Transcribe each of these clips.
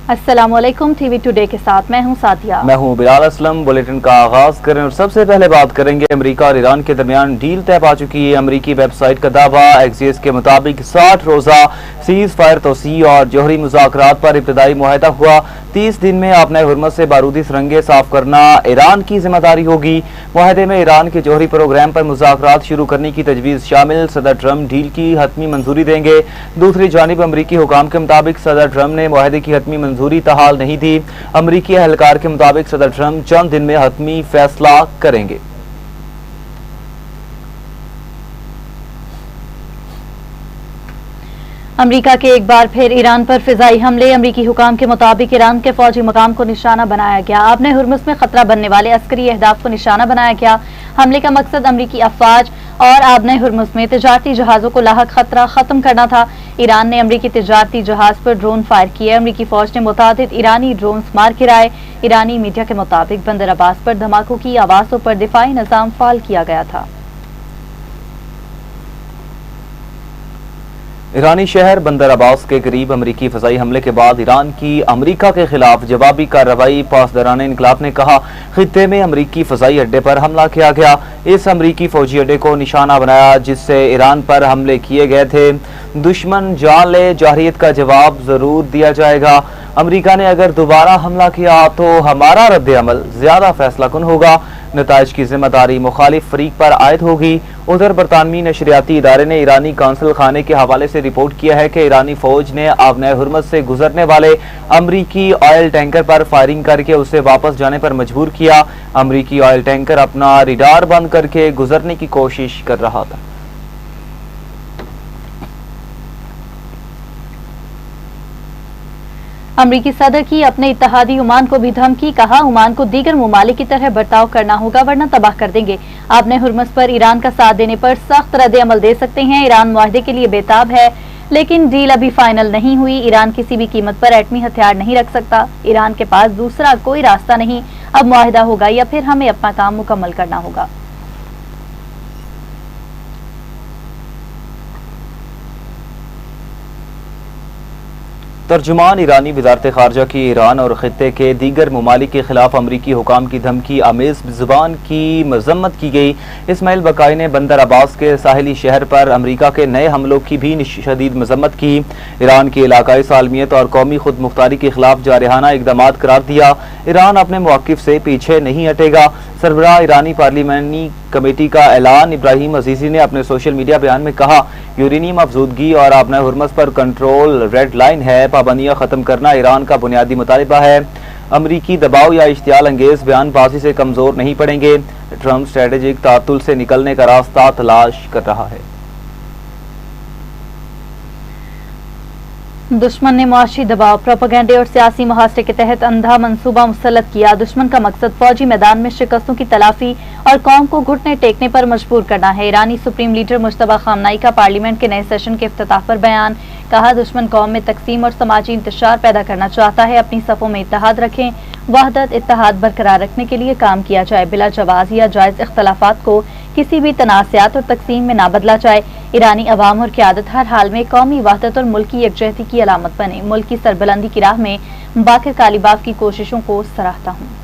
अस्सलामुअलैकुम, TV today के साथ मैं हूं सादिया। मैं हूं बिलाल असलम। बुलेटिन का आगाज करें और सबसे पहले बात करेंगे अमेरिका और ईरान के दरमियान डील तय पा चुकी है। अमेरिकी वेबसाइट का दावा एक्सिस के मुताबिक 60 रोजा सीज फायर तोसी और जौहरी मुज़ाकरात पर इब्तदाई मुआहदा हुआ। 30 दिन में आपने हुर्मत से बारूदी सुरंगें साफ करना ईरान की जिम्मेदारी होगी। मुआहदे में ईरान के जौहरी प्रोग्राम पर मुज़ाकरात शुरू करने की तजवीज़ शामिल। सदर ट्रंप डील की हतमी मंजूरी देंगे। दूसरी जानिब अमरीकी हुकाम के मुताबिक सदर ट्रंप ने मुआहदे की हतमी मंजूरी तहाल नहीं दी। अमरीकी अहलकार के मुताबिक सदर ट्रंप चंद दिन में हतमी फैसला करेंगे। अमेरिका के एक बार फिर ईरान पर फिजाई हमले। अमरीकी हुकाम के मुताबिक ईरान के फौजी मकाम को निशाना बनाया गया। आपने हुर्मुज़ में खतरा बनने वाले अस्करी अहदाफ को निशाना बनाया गया। हमले का मकसद अमरीकी अफवाज और आबने हुर्मुज़ में तिजारती जहाजों को लाहक खतरा खत्म करना था। ईरान ने अमरीकी तिजारती जहाज पर ड्रोन फायर किए। अमरीकी फौज ने मुतादिद ईरानी ड्रोन मार गिराए। ईरानी मीडिया के मुताबिक बंदर अब्बास पर धमाकों की आवाज़ों पर दिफाई निज़ाम फाल किया गया था। ईरानी शहर बंदर अब्बास के करीब अमरीकी फजाई हमले के बाद ईरान की अमरीका के खिलाफ जवाबी कार्रवाई। पासदारान इनकलाब ने कहा खित्ते में अमरीकी फजाई अड्डे पर हमला किया गया। इस अमरीकी फौजी अड्डे को निशाना बनाया जिससे ईरान पर हमले किए गए थे। दुश्मन जान ले जाहिरियत का जवाब जरूर दिया जाएगा। अमरीका ने अगर दोबारा हमला किया तो हमारा रद्द अमल ज्यादा फैसला कुन होगा। नताइज की जिम्मेदारी मुखालिफ फरीक पर आयद होगी। उधर बरतानवी नशरियाती इदारे ने ईरानी कौंसल खाने के हवाले से रिपोर्ट किया है कि ईरानी फौज ने आबनाए हुर्मत से गुजरने वाले अमरीकी ऑयल टैंकर पर फायरिंग करके उसे वापस जाने पर मजबूर किया। अमरीकी ऑयल टैंकर अपना रिडार बंद करके गुजरने की कोशिश कर रहा था। अमरीकी सदर की अपने इत्तेहादी ओमान को भी धमकी। कहा ओमान को दीगर ममालिक की तरह बर्ताव करना होगा वरना तबाह कर देंगे। आपने हुर्मुज़ पर ईरान का साथ देने पर सख्त रद्द अमल दे सकते हैं। ईरान मुआहदे के लिए बेताब है लेकिन डील अभी फाइनल नहीं हुई। ईरान किसी भी कीमत पर एटमी हथियार नहीं रख सकता। ईरान के पास दूसरा कोई रास्ता नहीं। अब मुआहदा होगा या फिर हमें अपना काम मुकम्मल करना होगा। तर्जुमान ईरानी वजारत खारजा की ईरान और खित्ते के दीगर ममालिक के खिलाफ अमरीकी हुकाम की धमकी आमेज जुबान की मजम्मत की गई। इस्माइल बकाई ने बंदर अब्बास के साहिली शहर पर अमरीका के नए हमलों की भी शदीद मजम्मत की। ईरान की इलाकाई सालमियत और कौमी खुद मुख्तारी के खिलाफ जारहाना इकदाम करार दिया। ईरान अपने मौक़िफ़ से पीछे नहीं हटेगा। सरबराह ईरानी पार्लिमानी कमेटी का ऐलान। इब्राहिम अजीजी ने अपने सोशल मीडिया बयान में कहा यूरेनियम अफजूदगी और आबनाए हुर्मुज़ पर कंट्रोल रेड लाइन है। पाबंदियां खत्म करना ईरान का बुनियादी मुतालिबा है। अमरीकी दबाव या इश्तियाल अंगेज बयानबाजी से कमजोर नहीं पड़ेंगे। ट्रंप स्ट्रेटेजिक तातुल से निकलने का रास्ता तलाश कर रहा है। दुश्मन ने मुआशी दबाव, प्रोपेगेंडे और सियासी मुहासरे के तहत अंधा मंसूबा मुसल्लत किया। दुश्मन का मकसद फौजी मैदान में शिकस्तों की तलाफी और कौम को घुटने टेकने पर मजबूर करना है। ईरानी सुप्रीम लीडर मुश्तबा खामनाई का पार्लियामेंट के नए सेशन के इफ्तिताह पर बयान। कहा दुश्मन कौम में तकसीम और समाजी इंतशार पैदा करना चाहता है। अपनी सफ़ों में इत्तेहाद रखें। वहदत इत्तेहाद बरकरार रखने के लिए काम किया जाए। बिला जवाज या जायज़ इख्तलाफात को किसी भी तनाज़ात और तकसीम में ना बदला जाए। ईरानी अवाम और क़यादत हर हाल में कौमी वहदत और मुल्की यकजहती की अलामत बने। मुल्क की सरबलंदी की राह में बाकिर कालीबाफ की कोशिशों को सराहता हूँ।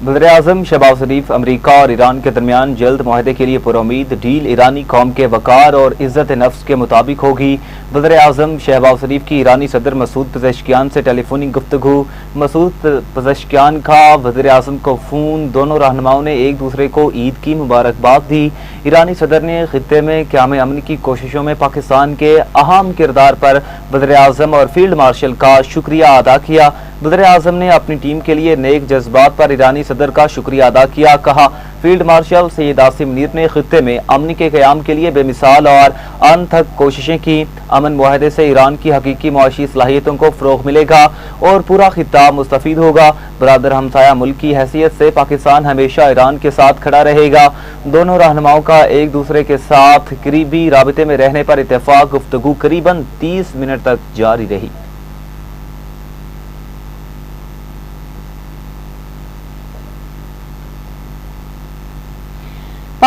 वज़ीर-ए-आज़म शहबाज शरीफ अमरीका और ईरान के दरमियान जल्द मुआहदे के लिए पुरुम्मीद। डील ईरानी कौम के वक़ार और इज़्ज़त नफ्स के मुताबिक होगी। वज़ीर-ए-आज़म शहबाज शरीफ की ईरानी सदर मसूद पज़ेश्कियान से टेलीफोनिक गुफ्तगू। मसूद पज़ेश्कियान का वज़ीर-ए-आज़म को फ़ोन। दोनों रहनुमाओं ने एक दूसरे को ईद की मुबारकबाद दी। ईरानी सदर ने खित्ते में क़याम अमन की कोशिशों में पाकिस्तान के अहम किरदार पर वज़ीर-ए-आज़म और फील्ड मार्शल का शुक्रिया अदा किया। वज़ीर-ए-आज़म ने अपनी टीम के लिए नेक जज्बात पर ईरानी सदर का शुक्रिया अदा किया। कहा फील्ड मार्शल सैयद आसिम मुनीर ने खित्ते में अमन के क़याम के लिए बेमिसाल और अनथक कोशिशें की। अमन मुआहदे से ईरान की हकीकी मुआशी सलाहियतों को फ़रोग़ मिलेगा और पूरा खित्ता मुस्तफ़ीद होगा। बरादर हमसाया मुल्क की हैसियत से पाकिस्तान हमेशा ईरान के साथ खड़ा रहेगा। दोनों रहनुमाओं का एक दूसरे के साथ करीबी राबिते में रहने पर इत्तेफ़ाक़। गुफ्तगू करीबन 30 मिनट तक जारी रही।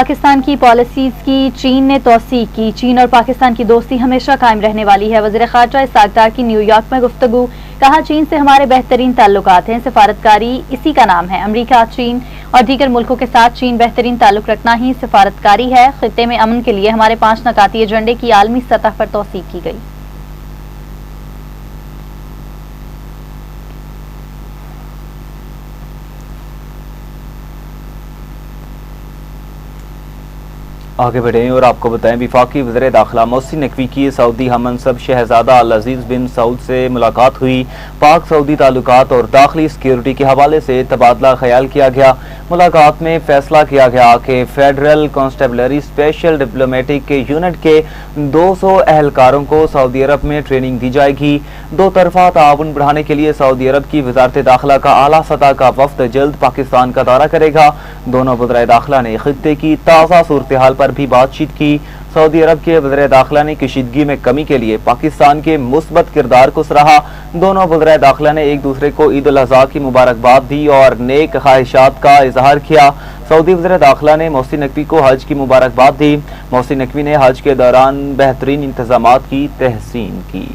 पाकिस्तान की पॉलिसीज की चीन ने तौसीक की। चीन और पाकिस्तान की दोस्ती हमेशा कायम रहने वाली है। वज़ीर ख़ारजा इसहाक़ डार की न्यूयॉर्क में गुफ्तगू। कहा, चीन से हमारे बेहतरीन ताल्लुकात हैं, सिफारतकारी इसी का नाम है। अमरीका, चीन और दीगर मुल्कों के साथ चीन बेहतरीन ताल्लुक रखना ही सिफारतकारी है। खित्ते में अमन के लिए हमारे 5 नकाती एजेंडे की आलमी सतह पर तौसीक की गई। आगे बढ़ें और आपको बताएं, वफाकी वज़ीर दाखिला मोहसिन नकवी की सऊदी हममनसब शहजादा अल अजीज़ बिन सऊद से मुलाकात हुई। पाक सऊदी ताल्लुकात और दाखिली सिक्योरिटी के हवाले से तबादला ख्याल किया गया। मुलाकात में फैसला किया गया कि federal constabulary special diplomatic unit के 200 एहलकारों को सऊदी अरब में ट्रेनिंग दी जाएगी। दो तरफा ताउन बढ़ाने के लिए सऊदी अरब की वजारत दाखिला का आला सतह का वफ्द जल्द पाकिस्तान का दौरा करेगा। दोनों वज़ीर दाखिला ने खित्ते की ताज़ा सूरत हाल पर भी बातचीत की। सऊदी अरब के वज़ीर दाखिला ने कशीदगी में कमी के लिए पाकिस्तान के मुस्बत किरदार को सराहा। दोनों वज़ीर दाखिला ने एक दूसरे को ईद उल अज़हा की मुबारकबाद दी और नेक ख्वाहिशात का इजहार किया। सऊदी वज़ीर दाखिला ने मोहसिन नकवी को हज की मुबारकबाद दी। मोहसिन नकवी ने हज के दौरान बेहतरीन इंतजामात की तहसीन की।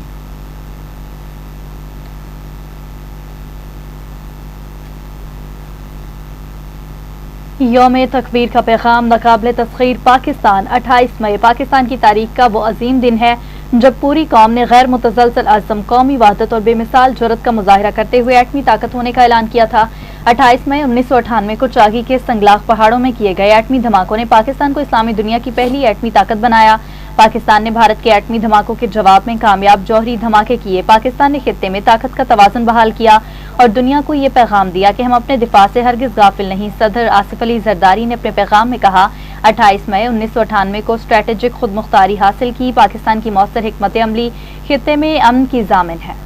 यौम तकबीर का पैगाम नाकाबिल तस्खीर। पाकिस्तान 28 मई पाकिस्तान की तारीख का वो अजीम दिन है जब पूरी कौम ने गैर मुतज़लसल अज़्म, कौमी वहदत और बेमिसाल जुर्रत का मुजाहिरा करते हुए एटमी ताकत होने का ऐलान किया था। 28 मई 1998 को चागी के संगलाख पहाड़ों में किए गए एटमी धमाकों ने पाकिस्तान को इस्लामी दुनिया की पहली एटमी ताकत बनाया। पाकिस्तान ने भारत के एटमी धमाकों के जवाब में कामयाब जौहरी धमाके किए। पाकिस्तान ने खित्ते में ताकत का तवाज़ुन बहाल किया और दुनिया को ये पैगाम दिया कि हम अपने दिफा से हरगिज़ गाफिल नहीं। सदर आसिफ अली जरदारी ने अपने पैगाम में कहा, 28 मई 1998 को स्ट्रेटेजिक खुद मुख्तारी हासिल की। पाकिस्तान की मौसर हिकमत अमली खित्ते में अमन की जामिन है।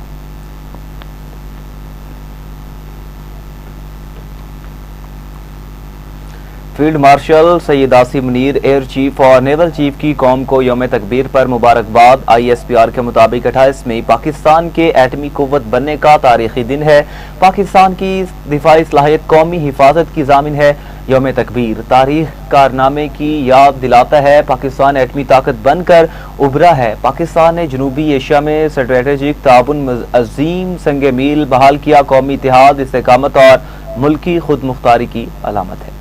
Field marshal Syed Asim Munir, air chief और नेवल चीफ की कौम को यौम तकबीर पर मुबारकबाद। ISPR के मुताबिक 28 मई पाकिस्तान के एटमी कुव्वत बनने का तारीखी दिन है। पाकिस्तान की दिफाई सलाहियत कौमी हिफाजत की जामिन है। यौम तकबीर तारीख कारनामे की याद दिलाता है। पाकिस्तान एटमी ताकत बनकर उभरा है। पाकिस्तान ने जनूबी एशिया में स्ट्रेटेजिक ताउन अजीम संग मील बहाल किया। कौमी इत्तेहाद, इस्तेकामत और मुल्की खुद मुख्तारी की अलामत है।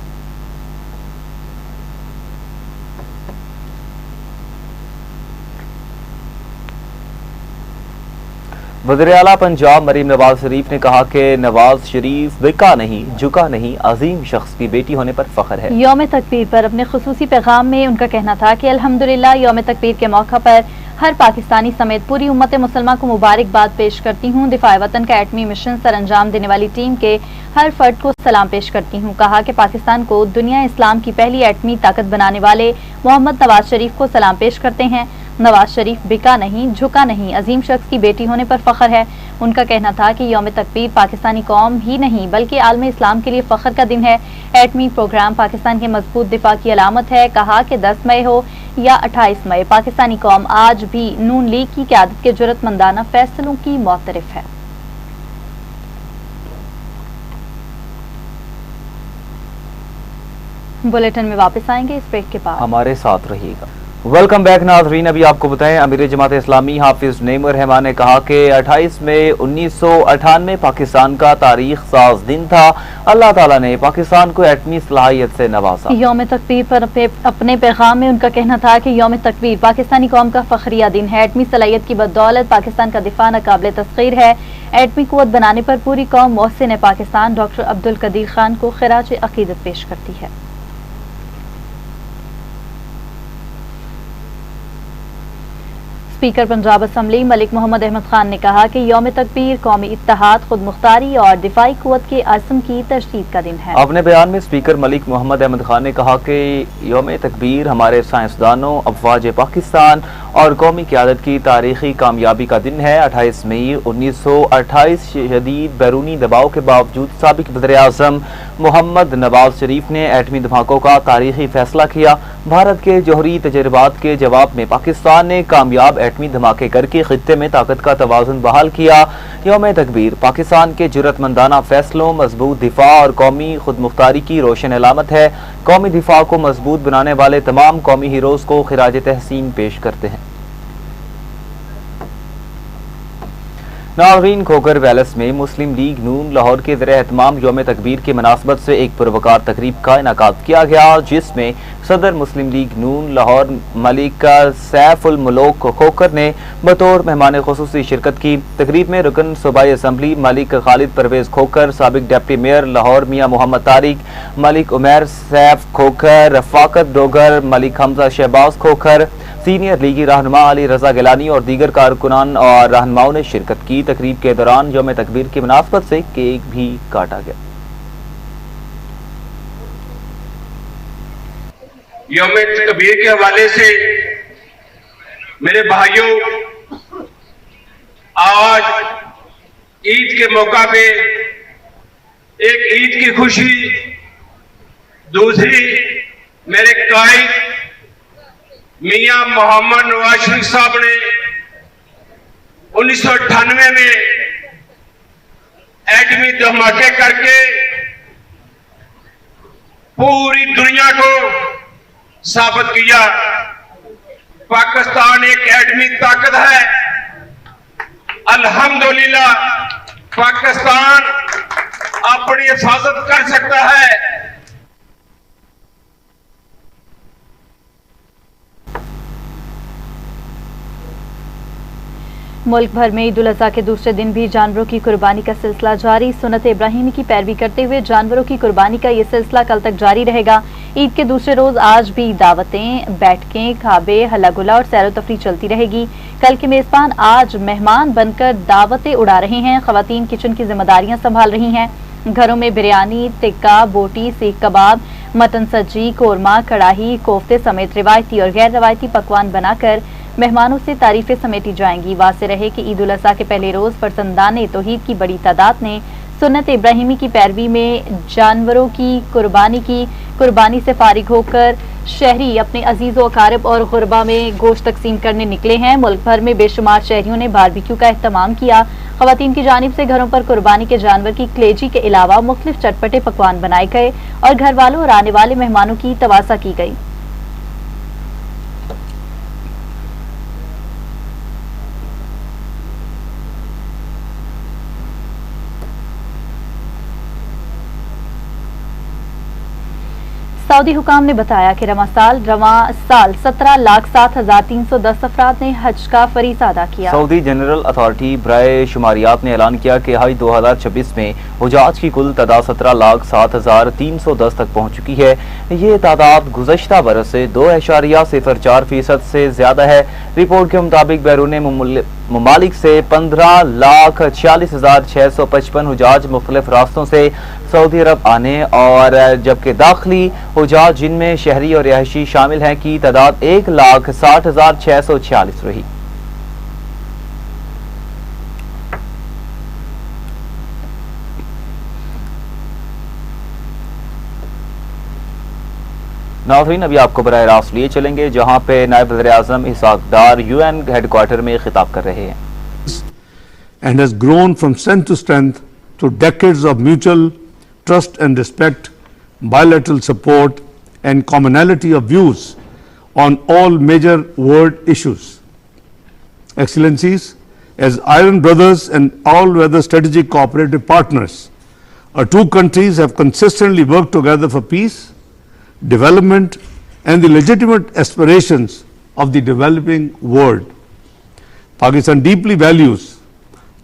वज़ीर आला पंजाब मरीम नवाज शरीफ ने कहा कि नवाज शरीफ बिका नहीं, झुका नहीं, अजीम शख्स की बेटी होने पर फख्र है। यौम तकबीर पर अपने खुसूसी पैगाम में उनका कहना था कि अल्हम्दुलिल्लाह यौम तकबीर के मौका पर हर पाकिस्तानी समेत पूरी उम्मत मुसलमान को मुबारकबाद पेश करती हूँ। दिफा वतन का एटमी मिशन सर अंजाम देने वाली टीम के हर फर्द को सलाम पेश करती हूँ। कहा कि पाकिस्तान को दुनिया इस्लाम की पहली एटमी ताकत बनाने वाले मोहम्मद नवाज शरीफ को सलाम पेश करते हैं। नवाज शरीफ बिका नहीं, झुका नहीं, अजीम शख्स की बेटी होने पर फख्र है। उनका कहना था कि यौम तकबीर पाकिस्तानी कौम ही नहीं बल्कि आलम इस्लाम के लिए फख्र का दिन है। एटमी प्रोग्राम पाकिस्तान के मजबूत दिफा की अलामत है। कहा कि 10 मई हो या 28 मई पाकिस्तानी कौम आज भी नून लीग की क़यादत के जुर्रतमंदाना फैसलों की मोतरफ है। बुलेटिन में वापस आएंगे इस ब्रेक के बाद, हमारे साथ रहिएगा। वेलकम बैक नाज़रीन। अभी आपको बताएं, अमीर जमात इस्लामी हाफिज नईमुर रहमान ने कहा कि 28 मई 1998 पाकिस्तान का तारीख साज दिन था। अल्लाह ताला ने पाकिस्तान को एटमी सलाहियत से नवाजा। यौम तकबीर पर अपने पैगाम में उनका कहना था कि यौम तकबीर पाकिस्तानी कौम का फखरिया दिन है। एटमी सलाहियत की बदौलत पाकिस्तान का दिफा नाकाबिल तस्खीर है। एटमी कुव्वत बनाने पर पूरी कौम मोहसिन पाकिस्तान डॉक्टर अब्दुल कदीर खान को खिराज अकीदत पेश करती है। स्पीकर पंजाब असम्बली मलिक मोहम्मद अहमद खान ने कहा कि यौम तकबीर कौमी इत्तेहाद, खुद मुख्तारी और दिफाई कुव्वत के अज़्म की तशदीद का दिन है। अपने बयान में स्पीकर मलिक मोहम्मद अहमद खान ने कहा कि यौम तकबीर हमारे साइंसदानों, अफवाज पाकिस्तान और कौमी क़यादत की तारीखी कामयाबी का दिन है। 28 मई 1928 शदीद बैरूनी दबाव के बावजूद साबिक वज़ीर-ए-आज़म मोहम्मद नवाज शरीफ ने एटमी धमाकों का तारीखी फैसला किया। भारत के जौहरी तजर्बात के जवाब में पाकिस्तान ने कामयाब एटमी धमाके करके खित्ते में ताकत का तवाज़ुन बहाल किया। यौम तकबीर पाकिस्तान के जुर्रतमंदाना फैसलों, मजबूत दिफा और कौमी खुदमुख्तारी की रोशन अलामत है। कौमी दिफा को मजबूत बनाने वाले तमाम कौमी हीरोज को खिराज तहसीन पेश करते हैं। नाज़रीन, खोकर पैलेस में मुस्लिम लीग नून लाहौर के ज़रिए एहतमाम यौम तकबीर की मुनासबत से एक पुरवकार तकरीब का इनेकाद किया गया, जिसमें सदर मुस्लिम लीग नून लाहौर मलिक सैफुल मुल्क खोकर ने बतौर मेहमान खुसूसी शिरकत की। तकरीब में रुकन सूबाई असम्बली मलिक खालिद परवेज खोकर, साबिक डिप्टी मेयर लाहौर मियाँ मोहम्मद तारिक, मलिक उमैर सैफ खोकर, रफाकत डोगर, मलिक हमजा शहबाज खोकर, सीनियर लीगी रहनुमा अली रजा गिलानी और दीगर कारकुनान और रहनुमाओं ने शिरकत की। तकरीब के दौरान यौम तकबीर की मुनासबत से केक भी काटा गया। यौम तकबीर के हवाले से मेरे भाइयों, आज ईद के मौका पे एक ईद की खुशी, दूसरी मेरे कायद मियां मोहम्मद नवाज शरीफ साहब ने 1998 में एटमी धमाके करके पूरी दुनिया को साबित किया पाकिस्तान एक एटमी ताकत है। अल्हम्दुलिल्लाह पाकिस्तान अपनी हिफाजत कर सकता है। मुल्क भर में ईद उल अज़हा के दूसरे दिन भी जानवरों की कुर्बानी का सिलसिला जारी। सुन्नत इब्राहिमी की पैरवी करते हुए जानवरों की कुर्बानी का ये सिलसिला कल तक जारी रहेगा। ईद के दूसरे रोज आज भी दावतें, बैठकें, खाबे, हल्ला गुल्ला और सैर तफरी चलती रहेगी। कल के मेजबान आज मेहमान बनकर दावतें उड़ा रहे हैं। खवातीन किचन की जिम्मेदारियां संभाल रही हैं। घरों में बिरयानी, टिक्का, बोटी, सीख कबाब, मटन सज्जी, कोरमा, कड़ाही, कोफ्ते समेत रिवायती और गैर रवायती पकवान बनाकर मेहमानों से तारीफें समेटी जाएंगी। वाज़ेह रहे कि ईद उल अज़हा के पहले रोज फरजंदाने तौहीद की बड़ी तादाद ने सुन्नत इब्राहिमी की पैरवी में जानवरों की कुर्बानी से फारिग होकर शहरी अपने अजीज व अकारिब और गुरबा में गोश्त तकसीम करने निकले हैं। मुल्क भर में बेशुमार शहरियों ने बारबेक्यू का एहतमाम किया। खवातीन की जानिब से घरों पर कुर्बानी के जानवर की कलेजी के अलावा मुख्तलिफ चटपटे पकवान बनाए गए और घर वालों और आने वाले मेहमानों की तवासा की गई। सऊदी हुकाम ने बताया कि रवा साल 17,07,310 अफराद ने हज का फरीज़ा अदा किया। सऊदी जनरल अथॉरिटी बराए शुमारियात ने ऐलान किया कि हज 2026 में हुजाज की कुल तादाद 17,07,310 तक पहुँच चुकी है। ये तादाद गुज़श्ता बरस से 2.04% से ज्यादा है। रिपोर्ट के मुताबिक बैरून ममालिक से 15,46,655 हुजाज मुख्तलिफ रास्तों से सऊदी अरब आने और जबकि दाखिली हुजाज जिनमें शहरी और रिहायशी शामिल हैं की तादाद 1,60,646 रही। नाज़रीन, अभी आपको बराह रास्त लिए चलेंगे जहां पे नायब वज़ीर-ए-आज़म इसहाक डार यूएन हेडक्वार्टर में खिताब कर रहे हैं। And has grown from strength to strength through decades of mutual trust and respect, bilateral support and commonality of views on all major world issues. Excellencies, as iron brothers and all-weather strategic cooperative partners, our two countries have consistently worked together for peace, development and the legitimate aspirations of the developing world. Pakistan deeply values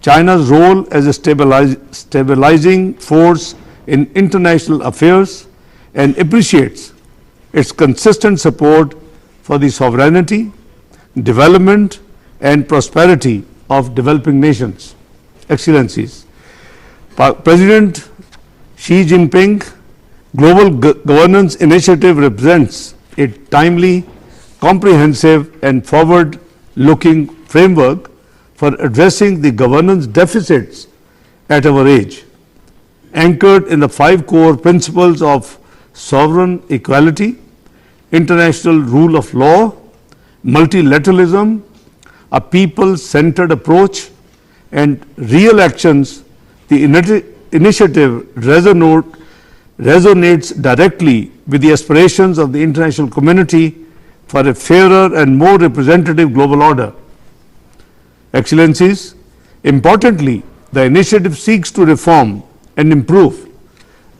China's role as a stabilizing force in international affairs and appreciates its consistent support for the sovereignty, development and prosperity of developing nations. Excellencies, President Xi Jinping Global Governance Initiative represents a timely, comprehensive and looking framework for addressing the governance deficits at our age, anchored in the 5 core principles of sovereign equality, international rule of law, multilateralism, a people-centered approach, and real actions. The initiative resonates directly with the aspirations of the international community for a fairer and more representative global order. Excellencies, importantly, the initiative seeks to reform and improve,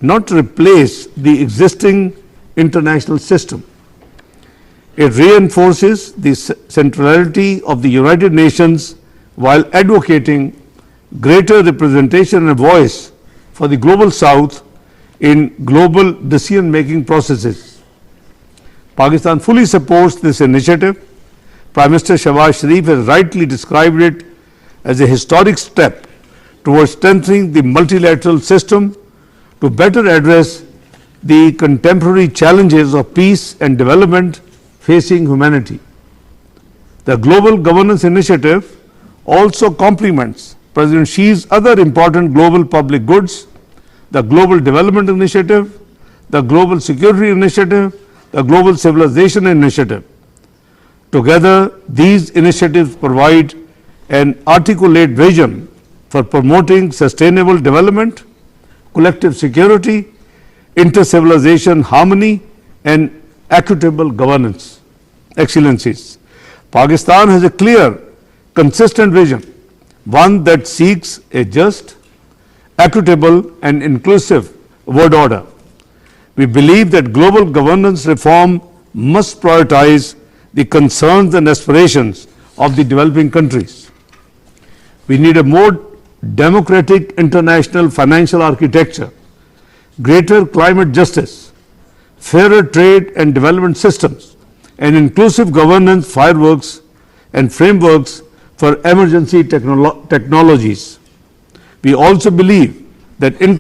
not replace the existing international system. It reinforces the centrality of the United Nations while advocating greater representation and voice for the global South in global decision-making processes. Pakistan fully supports this initiative. Prime Minister Shehbaz Sharif has rightly described it as a historic step towards strengthening the multilateral system to better address the contemporary challenges of peace and development facing humanity. The Global Governance Initiative also complements President Xi's other important global public goods, the Global Development Initiative, the Global Security Initiative, the Global Civilization Initiative. Together, these initiatives provide an articulate vision for promoting sustainable development, collective security, inter-civilization harmony, and equitable governance. Excellencies, Pakistan has a clear, consistent vision, one that seeks a just, equitable, and inclusive world order. We believe that global governance reform must prioritize the concerns and aspirations of the developing countries. We need a more democratic international financial architecture, greater climate justice, fairer trade and development systems, and inclusive governance frameworks and frameworks for emergency technologies. We also believe that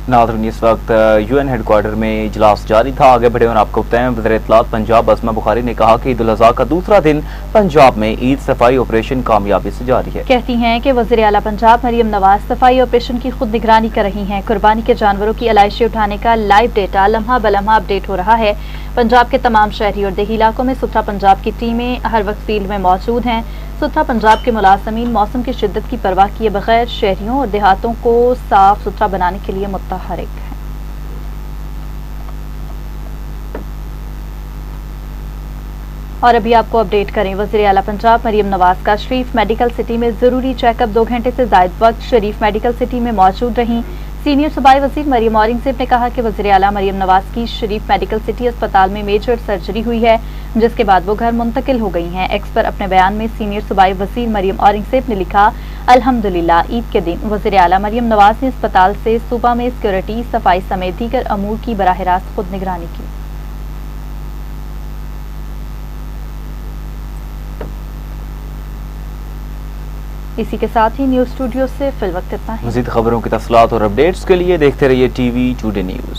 नाज़रीन, इस वक्त UN headquarter में इजलास जारी था। आगे बढ़े और आपको बताएं, वज़ीर इत्तलात पंजाब अस्मा बुखारी ने कहा कि ईद उल अज़हा का दूसरा दिन पंजाब में ईद सफाई ऑपरेशन कामयाबी से जारी है। कहती हैं कि वज़ीर आला पंजाब मरियम नवाज सफाई ऑपरेशन की खुद निगरानी कर रही हैं। कुर्बानी के जानवरों की अलाइशी उठाने का लाइव डेटा लम्हा बलम्हा अपडेट हो रहा है। पंजाब के तमाम शहरी और देही इलाकों में सुथरा पंजाब की टीमें हर वक्त फील्ड में मौजूद हैं। सुथरा पंजाब के मुलाजमीन मौसम की शिद्दत की परवाह किए बगैर शहरियों और देहातों को साफ सुथरा बनाने के लिए मुतहरिक हैं। और अभी आपको अपडेट करें, वज़ीर आला पंजाब मरियम नवाज का शरीफ मेडिकल सिटी में जरूरी चेकअप 2 घंटे से ज्यादा वक्त शरीफ मेडिकल सिटी में मौजूद रहीं। सीनियर सूबाई वजीर मरियम औरंगज़ेब ने कहा कि वज़ीर आला मरियम नवाज की शरीफ मेडिकल सिटी अस्पताल में मेजर सर्जरी हुई है, जिसके बाद वो घर मुंतकिल हो गई हैं। एक्स पर अपने बयान में सीनियर सूबाई वजीर मरियम औरंगज़ेब ने लिखा, अल्हम्दुलिल्लाह ईद के दिन वज़ीर आला मरियम नवाज ने अस्पताल से सूबा में सिक्योरिटी, सफाई समेत दीगर अमूर की बराह रास्त खुद निगरानी की। इसी के साथ ही न्यूज स्टूडियो से फिल वक्त इतना ही। मज़ीद खबरों की तफसीलात और अपडेट्स के लिए देखते रहिए TV टुडे न्यूज।